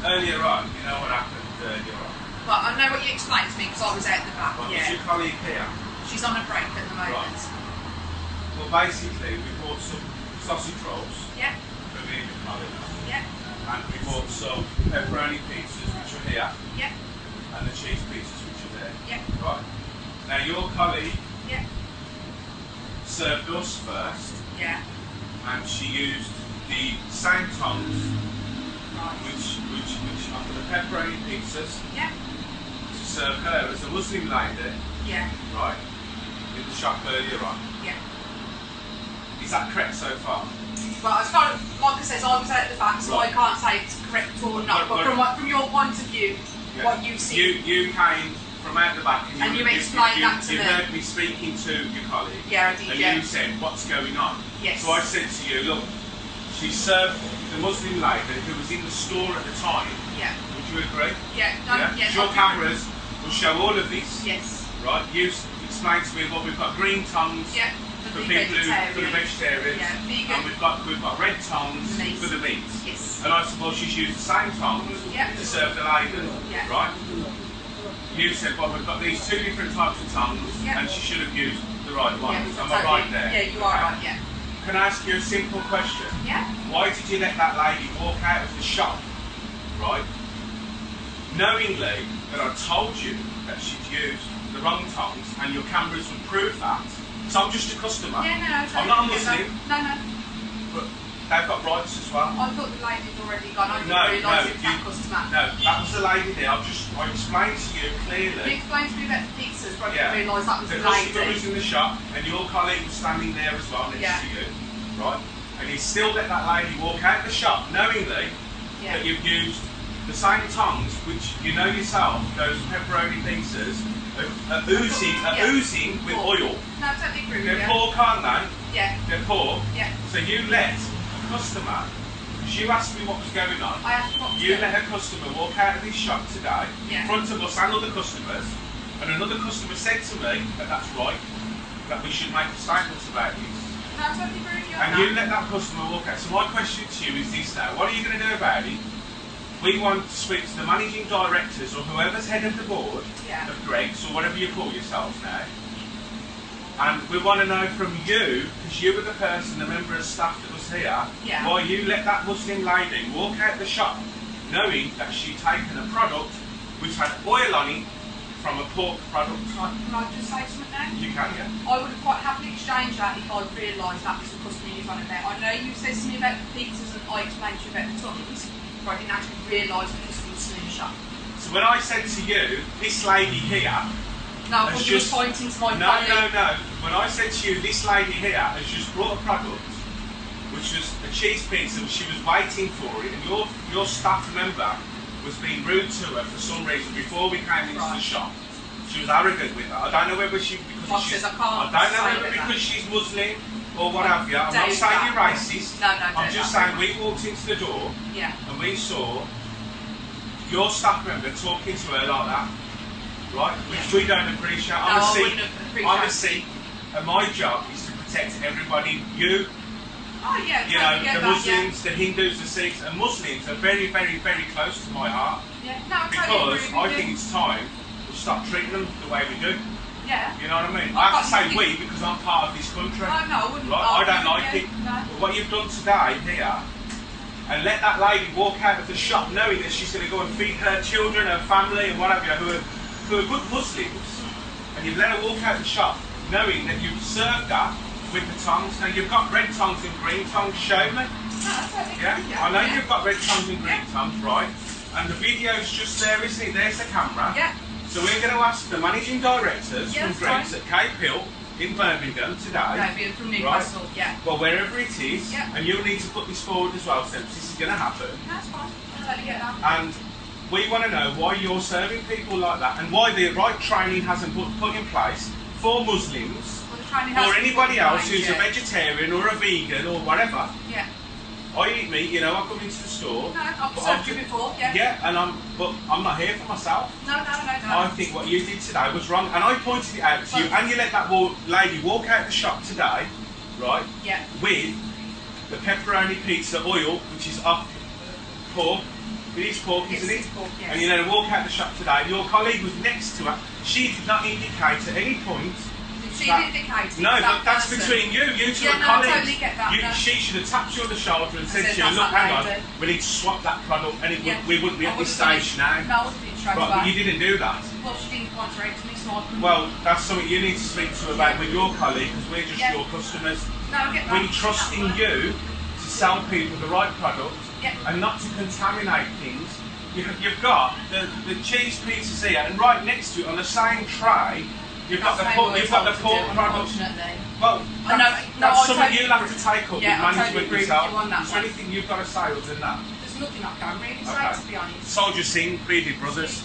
earlier on, you know what happened earlier on? Well, I know what you explained to me because I was out the back. Well, Yeah. is your colleague here? She's on a break at the moment. Right. Well, basically, we bought some sausage rolls. Yeah. For me and your colleague. Yeah. And we bought some pepperoni pizzas, which are here. Yeah. And the cheese pizzas, which are there. Yeah. Right. Now, your colleague Yeah. served us first. Yeah. And she used the same tongs, Right. which are for the pepperoni pizzas, Yeah. to serve her as a Muslim lady, Yeah. right, in the shop earlier on. Yeah. Is that correct so far? Well, as far as, like I said, I was out the back, so Right. I can't say it's correct or not. But from your point of view, Yeah. what you've seen. You came from out the back And you explained that to you me. heard me speaking to your colleague. Yeah, I did, And yeah. you said, what's going on? Yes. So I said to you, look, she served the Muslim lady who was in the store at the time. Yeah. Would you agree? Yeah. No, Yeah? yes, Your I'll- cameras will show all of this. Yes. Right? You explained to me what we've got green tongues Yeah. for people for the vegetarians. Yeah. Vegan. And we've got red tongues Meat. for the meat. Yes. And I suppose she's used the same tongs Yeah. to serve the lady. Yeah. Right? You said, well, we've got these two different types of tongues, Yeah. and she should have used the right Yeah, ones. Am I totally. right there? Yeah, you are Okay. right, yeah. Can I ask you a simple question? Yeah. Why did you let that lady walk out of the shop, right, knowingly that I told you that she'd used the wrong tongs, and your cameras would prove that? So I'm just a customer. Yeah, no, I'm not a Muslim, No, no. but they've got rights as well. I thought the lady's already gone. I didn't No, realise no, it was that customer. No, that was the lady there. I explained to you You clearly. explained to me about the pizzas, but I Yeah. didn't realise that was The the customer was lady. in the shop, and your colleague was standing there as well next Yeah. to you, right? And he still let that lady walk out the shop, knowingly Yeah. that you've used the same tongs, which you know yourself, those pepperoni pizzas are oozing with Pork. oil. No, I totally agree with They're you. pork, aren't they? Yeah. They're pork. Yeah. So you let a customer, because you asked me what was going on, I asked what was you going let a customer walk out of this shop today, Yeah. in front of us and other customers, and another customer said to me that that's right, that we should make a statement about this. No, I totally agree with you. And you let that customer walk out. So my question to you is this now, what are you going to do about it? We want to speak to the managing directors or whoever's head of the board Yeah. of Gregg's or whatever you call yourselves now. And we want to know from you, because you were the person, the member of staff that was here, Yeah. why you let that Muslim lady walk out the shop knowing that she'd taken a product which had oil on it from a pork product. Right, can I just say something now? You can, yeah. I would have quite happily exchanged that if I'd realised that was the customer you was on about. I know you said to me about the pizzas and I explained to you about the tongues, but I didn't actually realise the customer was still in the shop. So when I said to you, this lady here, No, I It's thought you were just- pointing to my no, colleague. no. When I said to you, this lady here has just brought a product, which was a cheese pizza, and she was waiting for it, and your staff member was being rude to her for some reason before we came into the Right. shop. She was arrogant with her. I don't know whether she Boss because she's, says I can't I don't know say whether that. because she's Muslim or what have you. I'm not Doubt saying you're that. racist. No, I'm doubt just that. saying we walked into the door Yeah. and we saw your staff member talking to her like that, right? Which Yeah. we don't appreciate. No, I'm a I Sikh. wouldn't appreciate I'm a it. Sikh, and my job is to protect everybody. You, Oh yeah, you know, totally get the that, Muslims, the Hindus, the Sikhs, and Muslims are very, very, very close to my heart Yeah. No, I totally because agree I with you. think it's time to stop treating them the way we do. Yeah. You know what I mean? I have to say we because I'm part of this country. No, no, I wouldn't. Right? I don't argue like with it. you. No. But what you've done today here, and let that lady walk out of the shop knowing that she's going to go and feed her children, her family, and whatever, who are good Muslims, and you've let her walk out the shop knowing that you've served that with the tongs. Now you've got red tongs and green tongs. Show me. No, I totally agree Yeah, with you. I know Yeah. you've got red tongs and green tongs, right? And the video's just there, isn't it? There's the camera. Yeah. So we're going to ask the managing directors Yeah, from that's Gregg's at Cape Hill in Birmingham today. No, being from Newcastle. Yeah. Well, wherever it is, Yeah. and you'll need to put this forward as well, since this is going to happen. That's fine. I totally get that. And we want to know why you're serving people like that, and why the right training hasn't put in place for Muslims Well, the training has or to be anybody put in else place, who's a yeah. vegetarian or a vegan or whatever. Yeah. I eat meat, you know. I come into the store. No, I've but served you before. Yeah. Yeah, and I'm not here for myself. No, no, no, no. I think what you did today was wrong, and I pointed it out to you, and you let that lady walk out the shop today, right? Yeah. With the pepperoni pizza oil, which is off pork, It is pork, Yes, isn't it? it's pork, yes. And you know, to walk out the shop today, your colleague was next to her. She did not indicate at any point. She indicated. No, that but that's person. between you two Yeah, are no, I colleagues. totally get that, no. She should have tapped you on the shoulder and said said, to you, "That's look, that hang on, lady." we need to swap that product, and we wouldn't be I at this would've done stage it. now. No, I would have been straight Right, away. but you didn't do that. Well, she didn't contradict me, so I couldn't. Well, that's something you need to speak to about with your colleague, because we're just Yeah. your customers. No, I get that. We're trusting you to sell people the right product Yeah. and not to contaminate things. You've got the cheese pizzas here, and right next to it on the same tray, you've got the pork product. Unfortunately. Well, I know, that's I something totally you'll have to agree. take up Yeah, I with totally management agree with yourself. you on that Is there one. anything you've got to say other than that? There's nothing I can really say, Okay. to be honest. Soldier Singh, Bearded Brothers.